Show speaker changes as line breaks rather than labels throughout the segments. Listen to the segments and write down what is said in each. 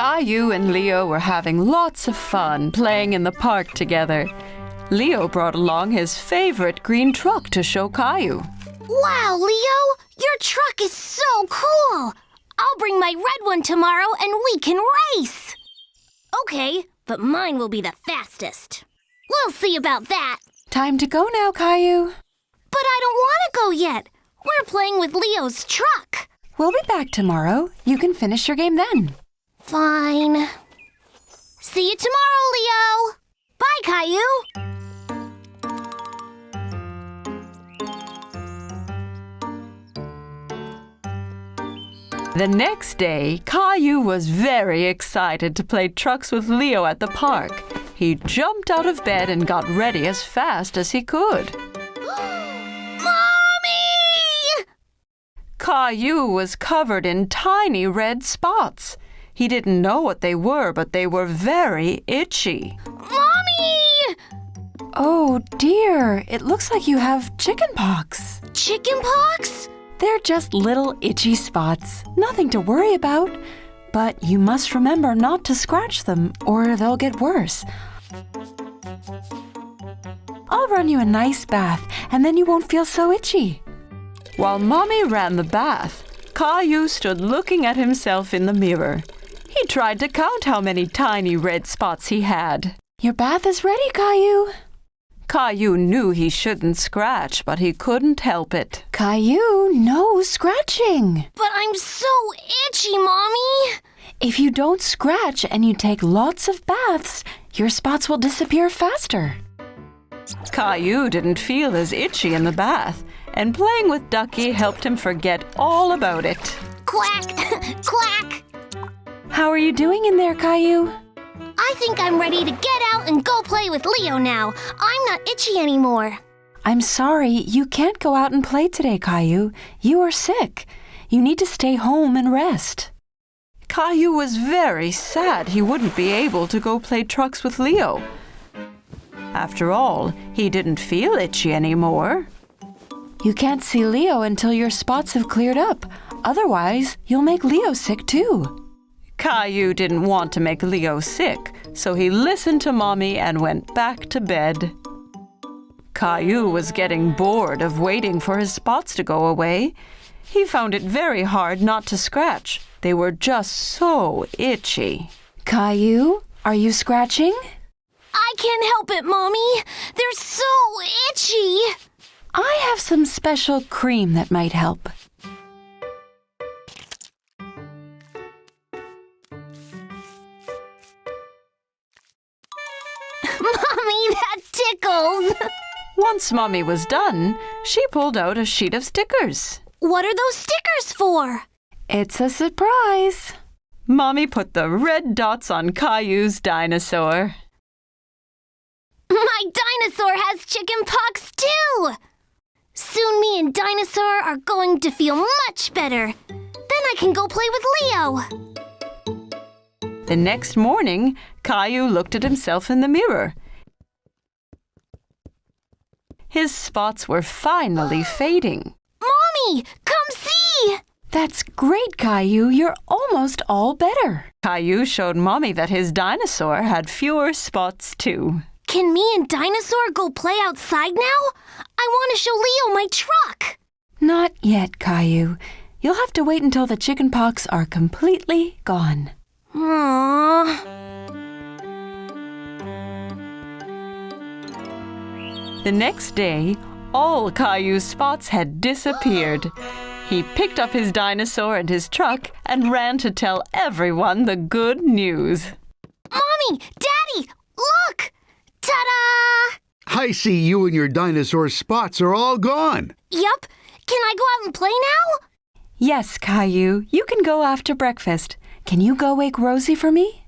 Caillou and Leo were having lots of fun playing in the park together. Leo brought along his favorite green truck to show Caillou.
Wow, Leo! Your truck is so cool! I'll bring my red one tomorrow and we can race! Okay, but mine will be the fastest. We'll see about that.
Time to go now, Caillou.
But I don't want to go yet. We're playing with Leo's truck.
We'll be back tomorrow. You can finish your game then.
Fine. See you tomorrow, Leo. Bye, Caillou.
The next day, Caillou was very excited to play trucks with Leo at the park. He jumped out of bed and got ready as fast as he could.
Mommy!
Caillou was covered in tiny red spots. He didn't know what they were, but they were very itchy.
Mommy!
Oh dear, it looks like you have chickenpox.
Chickenpox?
They're just little itchy spots, nothing to worry about. But you must remember not to scratch them or they'll get worse. I'll run you a nice bath and then you won't feel so itchy. While Mommy ran the bath, Caillou stood looking at himself in the mirror. He tried to count how many tiny red spots he had. Your bath is ready, Caillou. Caillou knew he shouldn't scratch, but he couldn't help it. Caillou, no scratching.
But I'm so itchy, Mommy.
If you don't scratch and you take lots of baths, your spots will disappear faster. Caillou didn't feel as itchy in the bath, and playing with Ducky helped him forget all about it.
Quack! Quack!
How are you doing in there, Caillou?
I think I'm ready to get out and go play with Leo now. I'm not itchy anymore.
I'm sorry, you can't go out and play today, Caillou. You are sick. You need to stay home and rest. Caillou was very sad he wouldn't be able to go play trucks with Leo. After all, he didn't feel itchy anymore. You can't see Leo until your spots have cleared up. Otherwise, you'll make Leo sick too. Caillou didn't want to make Leo sick, so he listened to Mommy and went back to bed. Caillou was getting bored of waiting for his spots to go away. He found it very hard not to scratch. They were just so itchy. Caillou, are you scratching?
I can't help it, Mommy. They're so itchy.
I have some special cream that might help.
Mommy, that tickles.
Once Mommy was done, she pulled out a sheet of stickers.
What are those stickers for?
It's a surprise. Mommy put the red dots on Caillou's dinosaur.
My dinosaur has chickenpox too. Soon me and Dinosaur are going to feel much better. Then I can go play with Leo.
The next morning, Caillou looked at himself in the mirror. His spots were finally fading.
Mommy, come see!
That's great, Caillou. You're almost all better. Caillou showed Mommy that his dinosaur had fewer spots too.
Can me and Dinosaur go play outside now? I want to show Leo my truck.
Not yet, Caillou. You'll have to wait until the chickenpox are completely gone.
Aww.
The next day, all Caillou's spots had disappeared. He picked up his dinosaur and his truck and ran to tell everyone the good news.
Mommy! Daddy! Look! Ta-da!
I see you and your dinosaur spots are all gone.
Yup. Can I go out and play now?
Yes, Caillou. You can go after breakfast. Can you go wake Rosie for me?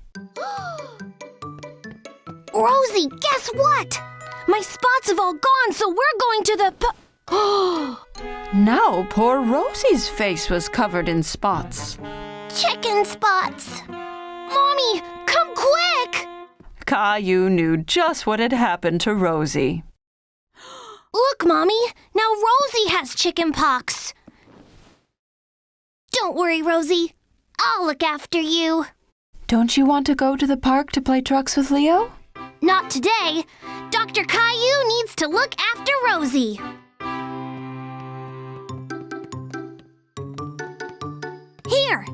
Rosie, guess what? My spots have all gone, so we're going to the
Now poor Rosie's face was covered in spots.
chicken spots. Mommy, come quick!
Caillou knew just what had happened to Rosie.
Look, Mommy, now Rosie has chicken pox. Don't worry, Rosie. I'll look after you.
Don't you want to go to the park to play trucks with Leo?
Not today. Dr. Caillou needs to look after Rosie. Here,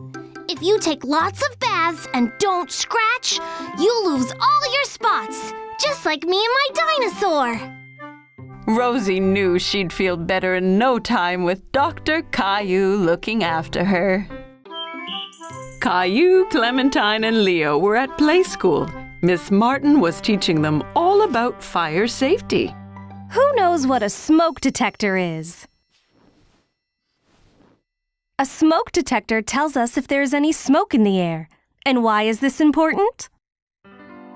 if you take lots of baths and don't scratch, you'll lose all your spots, just like me and my dinosaur.
Rosie knew she'd feel better in no time with Dr. Caillou looking after her. Caillou, Clementine, and Leo were at play school. Miss Martin was teaching them all about fire safety.
Who knows what a smoke detector is? A smoke detector tells us if there's any smoke in the air. And why is this important?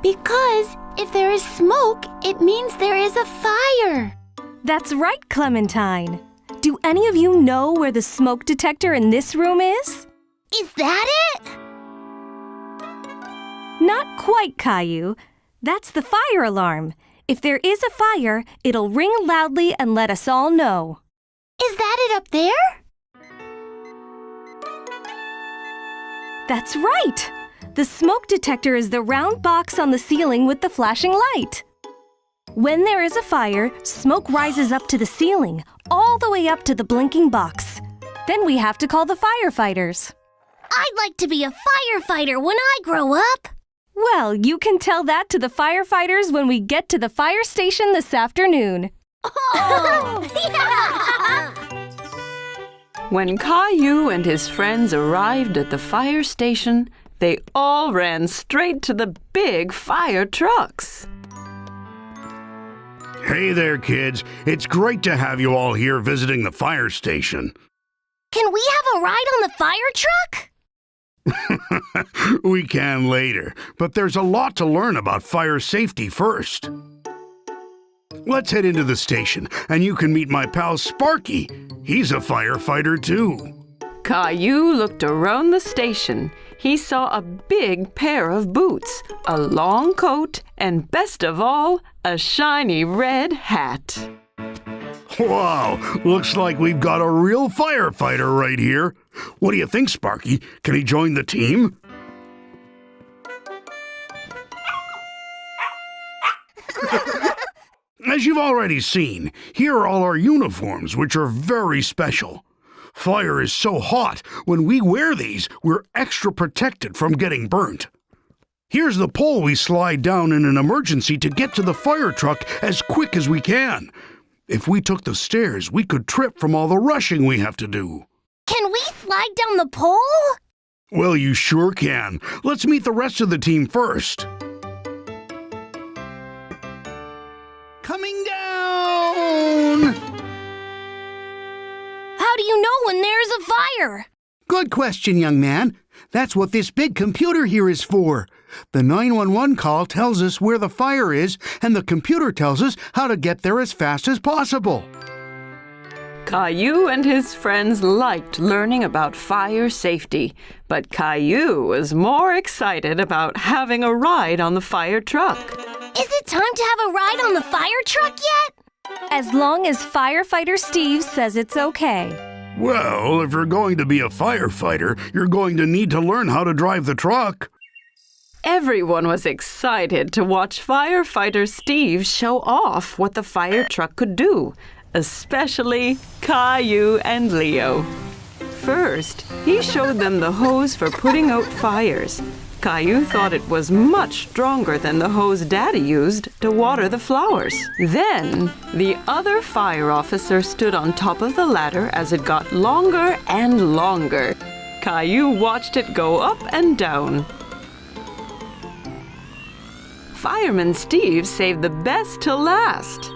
Because if there is smoke, it means there is a fire.
That's right, Clementine. Do any of you know where the smoke detector in this room is?
Is that it?
Not quite, Caillou. That's the fire alarm. If there is a fire, it'll ring loudly and let us all know.
Is that it up there?
That's right! The smoke detector is the round box on the ceiling with the flashing light. When there is a fire, smoke rises up to the ceiling, all the way up to the blinking box. Then we have to call the firefighters.
I'd like to be a firefighter when I grow up.
Well, you can tell that to the firefighters when we get to the fire station this afternoon.
Oh!
When Caillou and his friends arrived at the fire station, they all ran straight to the big fire trucks.
Hey there, kids. It's great to have you all here visiting the fire station.
Can we have a ride on the fire truck?
We can later, but there's a lot to learn about fire safety first. Let's head into the station, and you can meet my pal Sparky. He's a firefighter, too.
Caillou looked around the station. He saw a big pair of boots, a long coat, and best of all, a shiny red hat.
Wow, looks like we've got a real firefighter right here. What do you think, Sparky? Can he join the team? As you've already seen, here are all our uniforms, which are very special. Fire is so hot, when we wear these, we're extra protected from getting burnt. Here's the pole we slide down in an emergency to get to the fire truck as quick as we can. If we took the stairs, we could trip from all the rushing we have to do.
Can we slide down the pole?
Well, you sure can. Let's meet the rest of the team first. Coming down!
How do you know when there's a fire?
Good question, young man. That's what this big computer here is for. The 911 call tells us where the fire is, and the computer tells us how to get there as fast as possible.
Caillou and his friends liked learning about fire safety, but Caillou was more excited about having a ride on the fire truck.
Is it time to have a ride on the fire truck yet?
As long as firefighter Steve says it's okay.
Well, if you're going to be a firefighter, you're going to need to learn how to drive the truck.
Everyone was excited to watch firefighter Steve show off what the fire truck could do, especially Caillou and Leo. First, he showed them the hose for putting out fires. Caillou thought it was much stronger than the hose Daddy used to water the flowers. Then, the other fire officer stood on top of the ladder as it got longer and longer. Caillou watched it go up and down. Fireman Steve saved the best till last.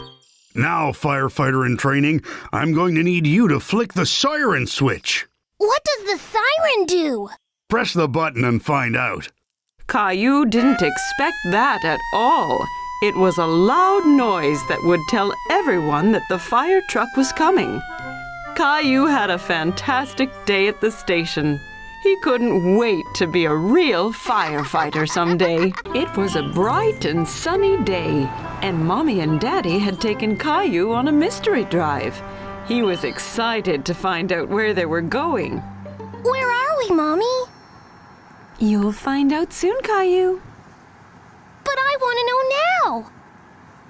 Now, firefighter in training, I'm going to need you to flick the siren switch.
What does the siren do?
Press the button and find out.
Caillou didn't expect that at all. It was a loud noise that would tell everyone that the fire truck was coming. Caillou had a fantastic day at the station. He couldn't wait to be a real firefighter someday. It was a bright and sunny day, and Mommy and Daddy had taken Caillou on a mystery drive. He was excited to find out where they were going.
Where are we, Mommy?
You'll find out soon, Caillou.
But I want to know now.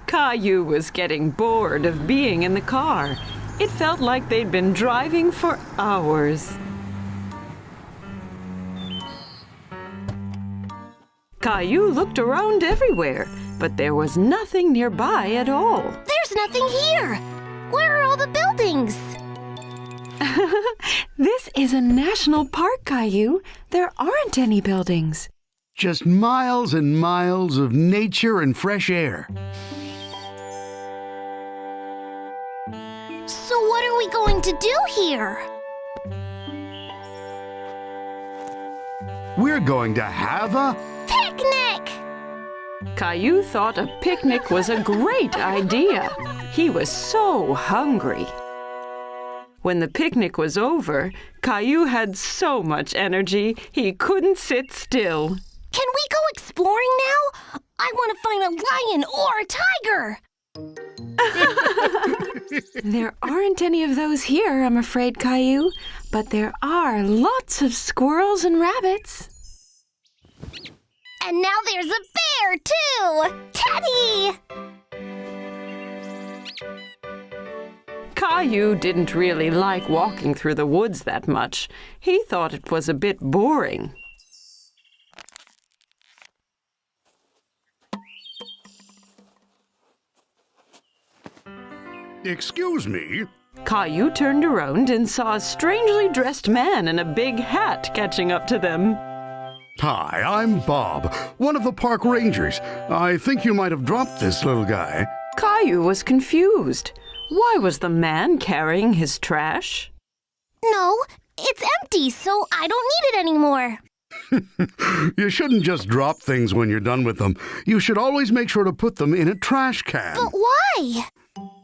Caillou was getting bored of being in the car. It felt like they'd been driving for hours. Caillou looked around everywhere, but there was nothing nearby at all.
There's nothing here. Where are all the buildings?
This is a national park, Caillou. There aren't any buildings.
Just miles and miles of nature and fresh air.
So what are we going to do here?
We're going to have a...
Picnic!
Caillou thought a picnic was a great idea. He was so hungry. When the picnic was over, Caillou had so much energy he couldn't sit still.
Can we go exploring now? I want to find a lion or a tiger.
There aren't any of those here, I'm afraid, Caillou. But there are lots of squirrels and rabbits.
And now there's a bear, too! Teddy!
Caillou didn't really like walking through the woods that much. He thought it was a bit boring.
Excuse me?
Caillou turned around and saw a strangely dressed man in a big hat catching up to them.
Hi, I'm Bob, one of the park rangers. I think you might have dropped this little guy.
Caillou was confused. Why was the man carrying his trash?
No, it's empty, so I don't need it anymore.
You shouldn't just drop things when you're done with them. You should always make sure to put them in a trash can.
But why?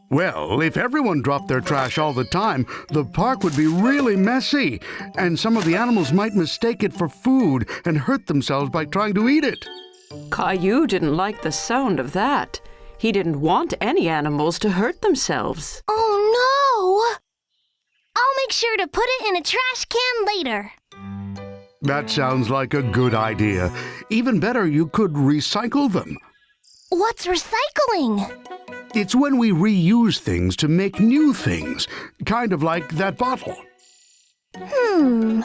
Well, if everyone dropped their trash all the time, the park would be really messy, and some of the animals might mistake it for food and hurt themselves by trying to eat it.
Caillou didn't like the sound of that. He didn't want any animals to hurt themselves.
Oh, no! I'll make sure to put it in a trash can later.
That sounds like a good idea. Even better, you could recycle them.
What's recycling?
It's when we reuse things to make new things, kind of like that bottle.
Daddy,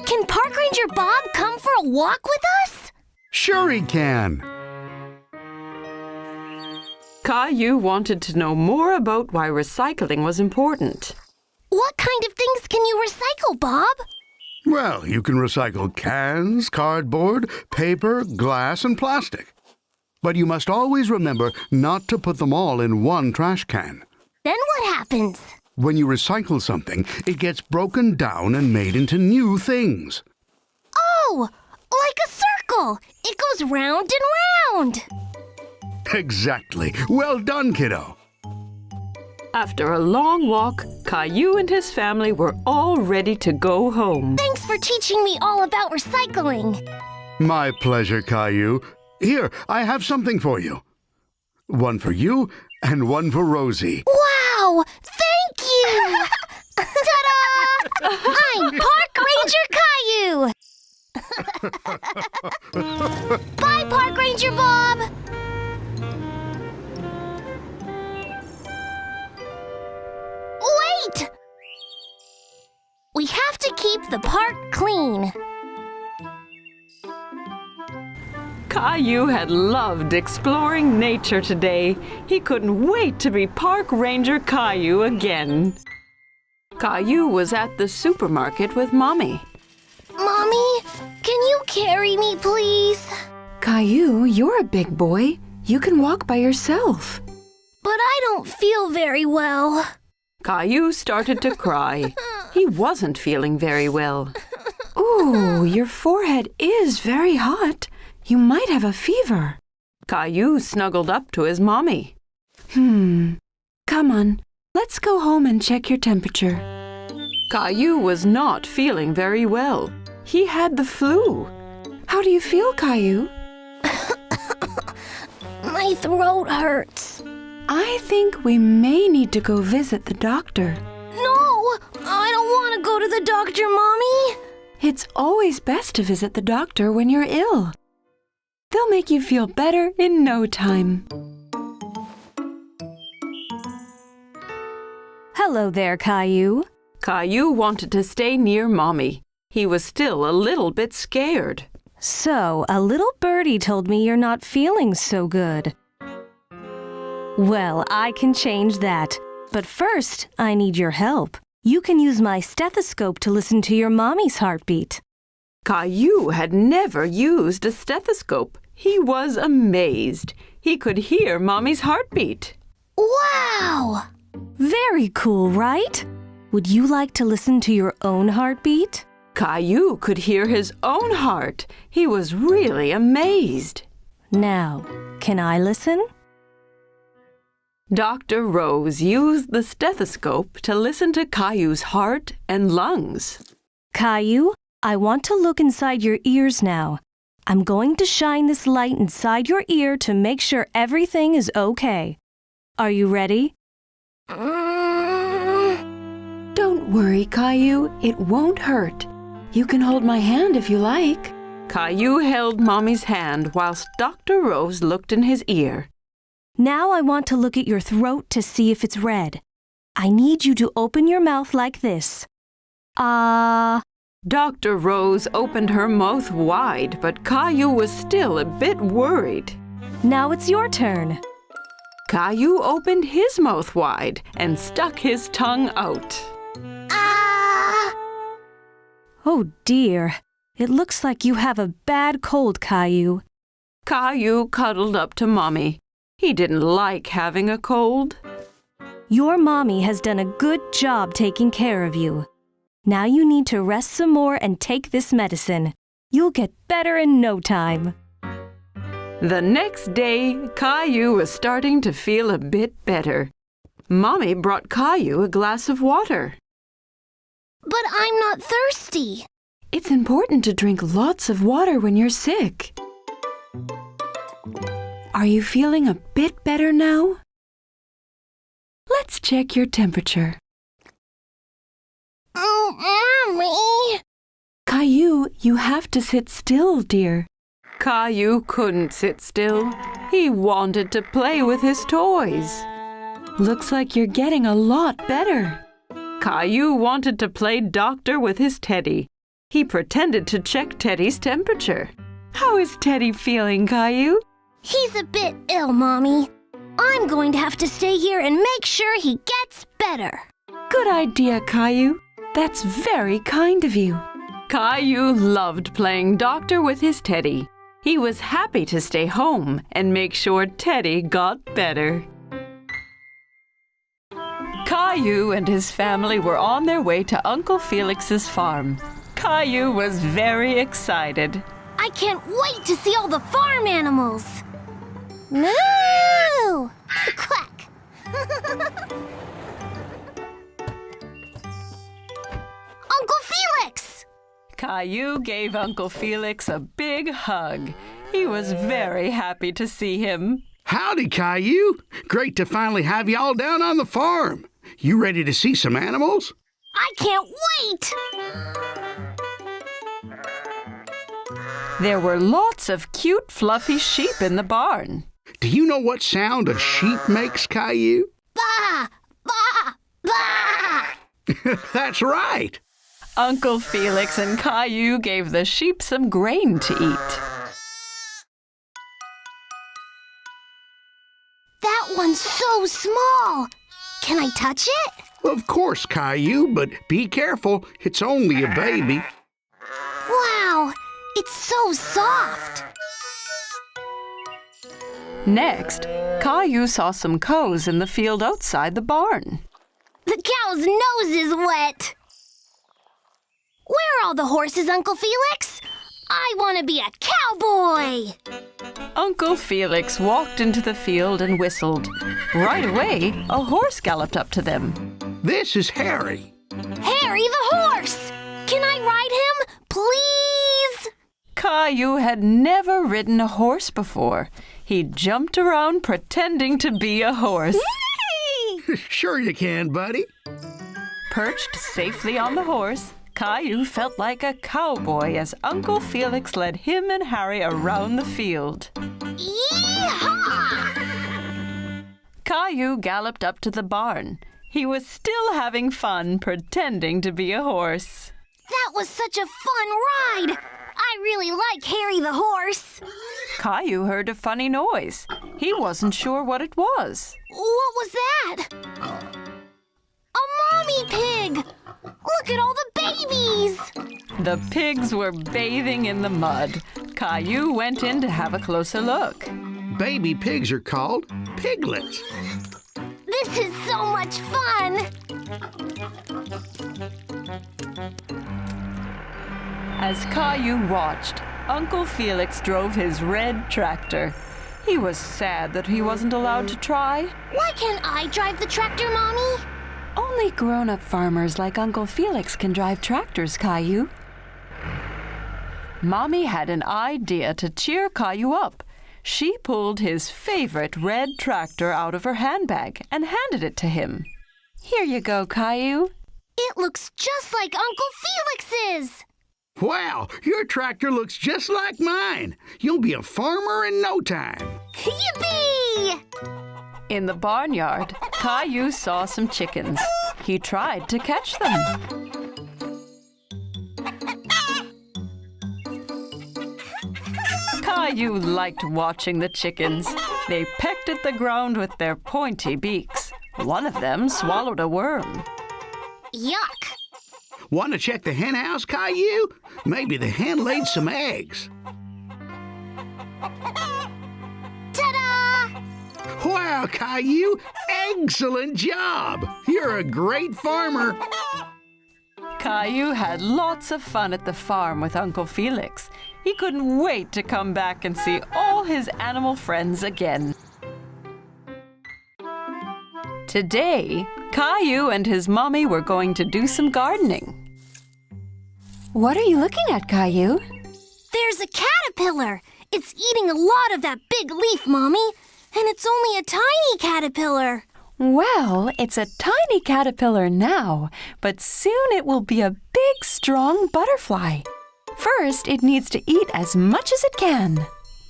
can Park Ranger Bob come for a walk with us?
Sure he can.
Caillou wanted to know more about why recycling was important.
What kind of things can you recycle, Bob?
Well, you can recycle cans, cardboard, paper, glass, and plastic. But you must always remember not to put them all in one trash can.
Then what happens?
When you recycle something, it gets broken down and made into new things.
Oh, like a circle. It goes round and round.
Exactly. Well done, kiddo.
After a long walk, Caillou and his family were all ready to go home.
Thanks for teaching me all about recycling.
My pleasure, Caillou. Here, I have something for you. One for you and one for Rosie.
Wow! Thank you! Ta-da! I'm Park Ranger Caillou! Bye, Park Ranger Bob! Wait! We have to keep the park clean.
Caillou had loved exploring nature today. He couldn't wait to be Park Ranger Caillou again. Caillou was at the supermarket with Mommy.
Mommy, can you carry me, please?
Caillou, you're a big boy. You can walk by yourself.
But I don't feel very well.
Caillou started to cry. He wasn't feeling very well. Ooh, your forehead is very hot. You might have a fever. Caillou snuggled up to his mommy. Come on, let's go home and check your temperature. Caillou was not feeling very well. He had the flu. How do you feel, Caillou?
My throat hurts.
I think we may need to go visit the doctor.
No, I don't want to go to the doctor, Mommy.
It's always best to visit the doctor when you're ill. They'll make you feel better in no time.
Hello there, Caillou.
Caillou wanted to stay near Mommy. He was still a little bit scared.
So, a little birdie told me you're not feeling so good. Well, I can change that. But first, I need your help. You can use my stethoscope to listen to your mommy's heartbeat.
Caillou had never used a stethoscope. He was amazed. He could hear Mommy's heartbeat.
Wow!
Very cool, right? Would you like to listen to your own heartbeat?
Caillou could hear his own heart. He was really amazed.
Now, can I listen?
Dr. Rose used the stethoscope to listen to Caillou's heart and lungs.
Caillou, I want to look inside your ears now. I'm going to shine this light inside your ear to make sure everything is okay. Are you ready?
Don't worry, Caillou. It won't hurt. You can hold my hand if you like. Caillou held Mommy's hand whilst Dr. Rose looked in his ear.
Now I want to look at your throat to see if it's red. I need you to open your mouth like this.
Dr. Rose opened her mouth wide, but Caillou was still a bit worried.
Now it's your turn.
Caillou opened his mouth wide and stuck his tongue out.
Oh dear, it looks like you have a bad cold, Caillou.
Caillou cuddled up to Mommy. He didn't like having a cold.
Your mommy has done a good job taking care of you. Now you need to rest some more and take this medicine. You'll get better in no time.
The next day, Caillou was starting to feel a bit better. Mommy brought Caillou a glass of water.
But I'm not thirsty.
It's important to drink lots of water when you're sick. Are you feeling a bit better now? Let's check your temperature.
Mommy!
Caillou, you have to sit still, dear. Caillou couldn't sit still. He wanted to play with his toys. Looks like you're getting a lot better. Caillou wanted to play doctor with his Teddy. He pretended to check Teddy's temperature. How is Teddy feeling, Caillou?
He's a bit ill, Mommy. I'm going to have to stay here and make sure he gets better.
Good idea, Caillou. That's very kind of you. Caillou loved playing doctor with his Teddy. He was happy to stay home and make sure Teddy got better. Caillou and his family were on their way to Uncle Felix's farm. Caillou was very excited.
I can't wait to see all the farm animals. Moo! Quack! Uncle Felix!
Caillou gave Uncle Felix a big hug. He was very happy to see him.
Howdy, Caillou. Great to finally have you all down on the farm. You ready to see some animals?
I can't wait!
There were lots of cute, fluffy sheep in the barn.
Do you know what sound a sheep makes, Caillou?
Bah! Bah! Bah!
That's right.
Uncle Felix and Caillou gave the sheep some grain to eat.
That one's so small. Can I touch it?
Of course, Caillou, but be careful. It's only a baby.
Wow, it's so soft.
Next, Caillou saw some cows in the field outside the barn.
The cow's nose is wet. Where are all the horses, Uncle Felix? I want to be a cowboy.
Uncle Felix walked into the field and whistled. Right away, a horse galloped up to them.
This is Harry.
Harry the horse! Can I ride him, please?
Caillou had never ridden a horse before. He jumped around pretending to be a horse.
Sure you can, buddy.
Perched safely on the horse, Caillou felt like a cowboy as Uncle Felix led him and Harry around the field.
Yee-haw!
Caillou galloped up to the barn. He was still having fun pretending to be a horse.
That was such a fun ride! I really like Harry the horse.
Caillou heard a funny noise. He wasn't sure what it was.
What was that? A mommy pig! Look at all the babies!
The pigs were bathing in the mud. Caillou went in to have a closer look.
Baby pigs are called piglets.
This is so much fun!
As Caillou watched, Uncle Felix drove his red tractor. He was sad that he wasn't allowed to try.
Why can't I drive the tractor, Mommy?
Only grown-up farmers like Uncle Felix can drive tractors, Caillou. Mommy had an idea to cheer Caillou up. She pulled his favorite red tractor out of her handbag and handed it to him. Here you go, Caillou.
It looks just like Uncle Felix's!
Wow, your tractor looks just like mine. You'll be a farmer in no time.
Yippee!
In the barnyard, Caillou saw some chickens. He tried to catch them. Caillou liked watching the chickens. They pecked at the ground with their pointy beaks. One of them swallowed a worm.
Yuck!
Want to check the hen house, Caillou? Maybe the hen laid some eggs.
Ta-da!
Wow, Caillou! Excellent job! You're a great farmer.
Caillou had lots of fun at the farm with Uncle Felix. He couldn't wait to come back and see all his animal friends again. Today, Caillou and his mommy were going to do some gardening. What are you looking at, Caillou?
There's a caterpillar! It's eating a lot of that big leaf, Mommy. And it's only a tiny caterpillar.
Well, it's a tiny caterpillar now, but soon it will be a big, strong butterfly. First, it needs to eat as much as it can.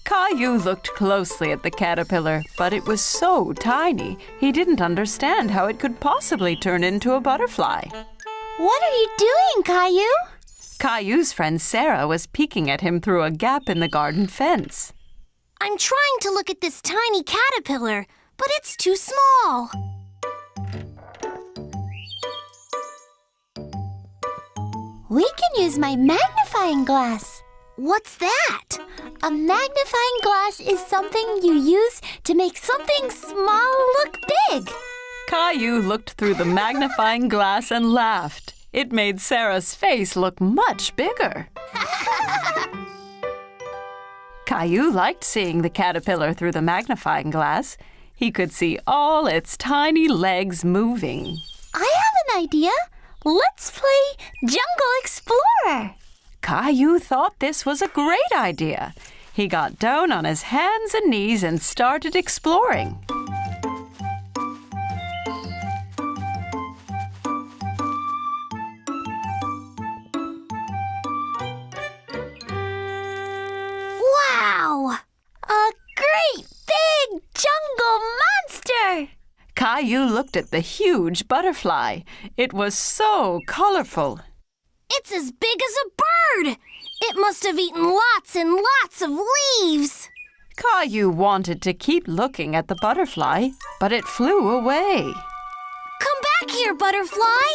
Caillou looked closely at the caterpillar, but it was so tiny, he didn't understand how it could possibly turn into a butterfly.
What are you doing, Caillou?
Caillou's friend Sarah was peeking at him through a gap in the garden fence.
I'm trying to look at this tiny caterpillar, but it's too small.
We can use my magnifying glass.
What's that?
A magnifying glass is something you use to make something small look big.
Caillou looked through the magnifying glass and laughed. It made Sarah's face look much bigger. Caillou liked seeing the caterpillar through the magnifying glass. He could see all its tiny legs moving.
I have an idea. Let's play Jungle Explorer.
Caillou thought this was a great idea. He got down on his hands and knees and started exploring.
Wow!
A great big jungle monster.
Caillou looked at the huge butterfly. It was so colorful.
It's as big as a bird! It must have eaten lots and lots of leaves!
Caillou wanted to keep looking at the butterfly, but it flew away.
Come back here, butterfly!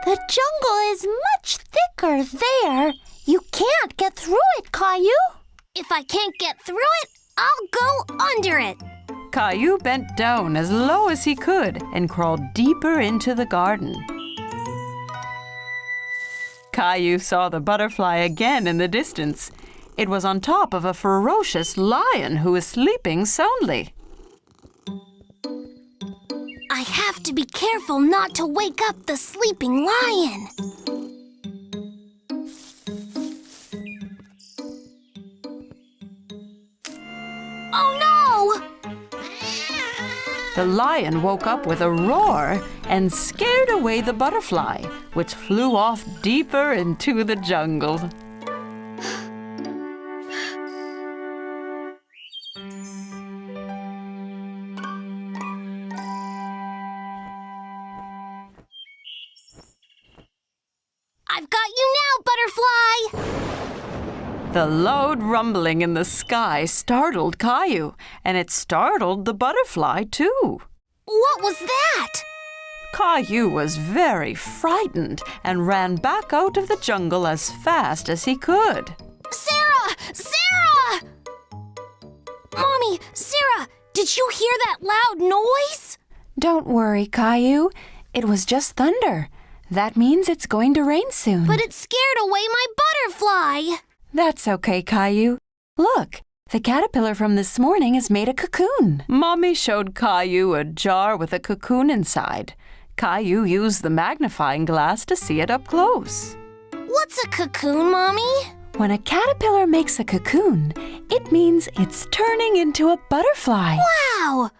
The jungle is much thicker there. You can't get through it, Caillou.
If I can't get through it, I'll go under it.
Caillou bent down as low as he could and crawled deeper into the garden. Caillou saw the butterfly again in the distance. It was on top of a ferocious lion who was sleeping soundly.
I have to be careful not to wake up the sleeping lion. Oh no!
The lion woke up with a roar and scared away the butterfly, which flew off deeper into the jungle.
I've got you now, butterfly!
The loud rumbling in the sky startled Caillou, and it startled the butterfly too.
What was that?
Caillou was very frightened and ran back out of the jungle as fast as he could.
Sarah! Sarah! Mommy, Sarah, did you hear that loud noise?
Don't worry, Caillou. It was just thunder. That means it's going to rain soon.
But it scared away my butterfly.
That's okay, Caillou. Look, the caterpillar from this morning has made a cocoon. Mommy showed Caillou a jar with a cocoon inside. Caillou used the magnifying glass to see it up close.
What's a cocoon, Mommy?
When a caterpillar makes a cocoon, it means it's turning into a butterfly.
Wow!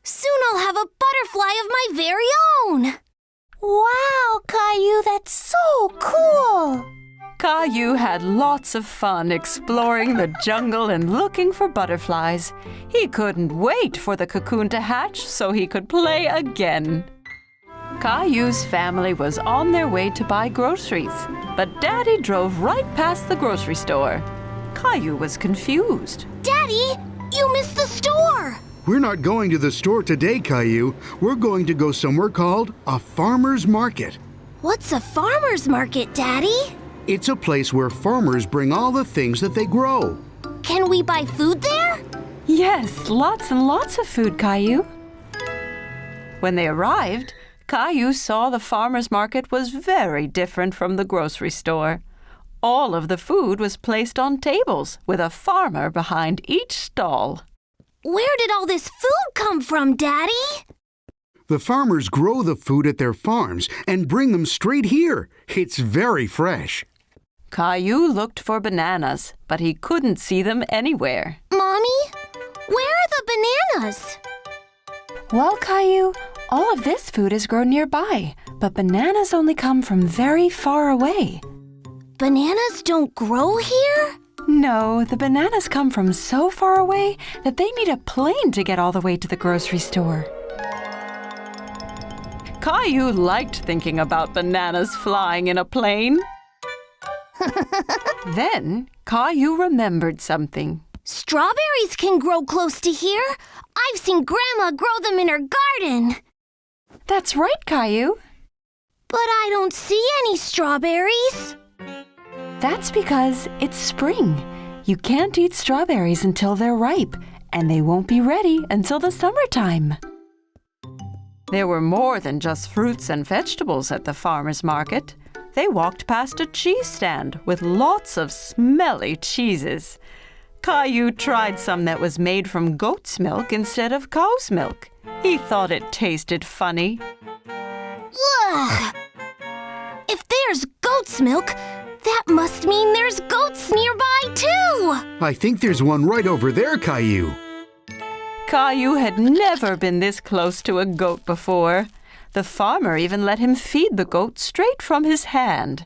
Soon I'll have a butterfly of my very own.
Wow, Caillou, that's so cool!
Caillou had lots of fun exploring the jungle and looking for butterflies. He couldn't wait for the cocoon to hatch so he could play again. Caillou's family was on their way to buy groceries, but Daddy drove right past the grocery store. Caillou was confused.
Daddy, you missed the store!
We're not going to the store today, Caillou. We're going to go somewhere called a farmer's market.
What's a farmer's market, Daddy?
It's a place where farmers bring all the things that they grow.
Can we buy food there?
Yes, lots and lots of food, Caillou. When they arrived, Caillou saw the farmer's market was very different from the grocery store. All of the food was placed on tables with a farmer behind each stall.
Where did all this food come from, Daddy?
The farmers grow the food at their farms and bring them straight here. It's very fresh.
Caillou looked for bananas, but he couldn't see them anywhere.
Mommy, where are the bananas?
Well, Caillou, all of this food is grown nearby, but bananas only come from very far away.
Bananas don't grow here?
No, the bananas come from so far away that they need a plane to get all the way to the grocery store. Caillou liked thinking about bananas flying in a plane. Then Caillou remembered something.
Strawberries can grow close to here. I've seen Grandma grow them in her garden.
That's right, Caillou.
But I don't see any strawberries.
That's because it's spring. You can't eat strawberries until they're ripe, and they won't be ready until the summertime. There were more than just fruits and vegetables at the farmer's market. They walked past a cheese stand with lots of smelly cheeses. Caillou tried some that was made from goat's milk instead of cow's milk. He thought it tasted funny.
Ugh! If there's goat's milk, that must mean there's goats nearby too!
I think there's one right over there, Caillou.
Caillou had never been this close to a goat before. The farmer even let him feed the goat straight from his hand.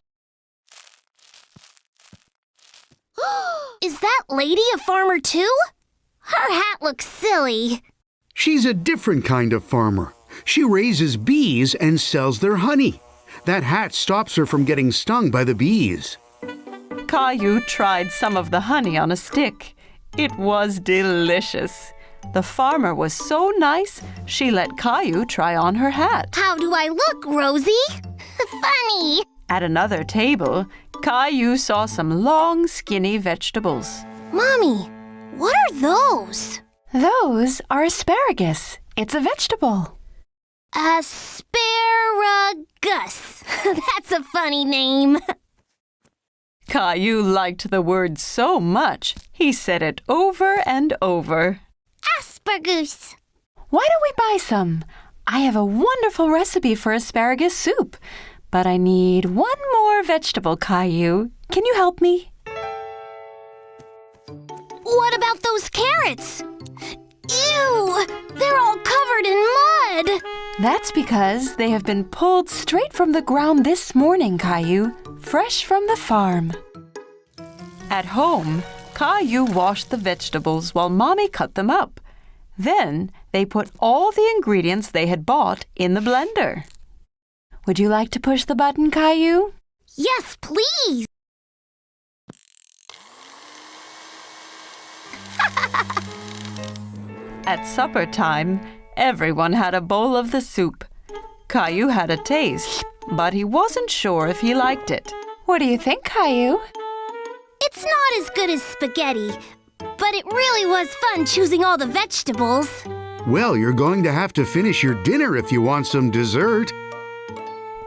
Is that lady a farmer too? Her hat looks silly.
She's a different kind of farmer. She raises bees and sells their honey. That hat stops her from getting stung by the bees.
Caillou tried some of the honey on a stick. It was delicious. The farmer was so nice, she let Caillou try on her hat.
How do I look, Rosie? Funny.
At another table, Caillou saw some long, skinny vegetables.
Mommy, what are those?
Those are asparagus. It's a vegetable.
Asparagus. That's a funny name.
Caillou liked the word so much, he said it over and over.
Asparagus.
Why don't we buy some? I have a wonderful recipe for asparagus soup, but I need one more vegetable, Caillou. Can you help me?
What about those carrots? Ew! They're all covered in mud!
That's because they have been pulled straight from the ground this morning, Caillou, fresh from the farm. At home, Caillou washed the vegetables while Mommy cut them up. Then they put all the ingredients they had bought in the blender. Would you like to push the button, Caillou?
Yes, please!
At supper time, everyone had a bowl of the soup. Caillou had a taste, but he wasn't sure if he liked it. What do you think, Caillou?
It's not as good as spaghetti, but it really was fun choosing all the vegetables.
Well, you're going to have to finish your dinner if you want some dessert.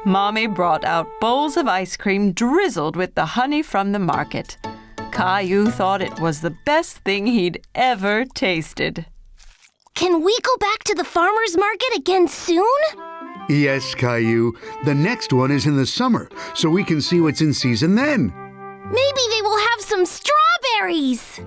Mommy brought out bowls of ice cream drizzled with the honey from the market. Caillou thought it was the best thing he'd ever tasted.
Can we go back to the farmer's market again soon?
Yes, Caillou. The next one is in the summer, so we can see what's in season then.
Maybe they will have some strawberries.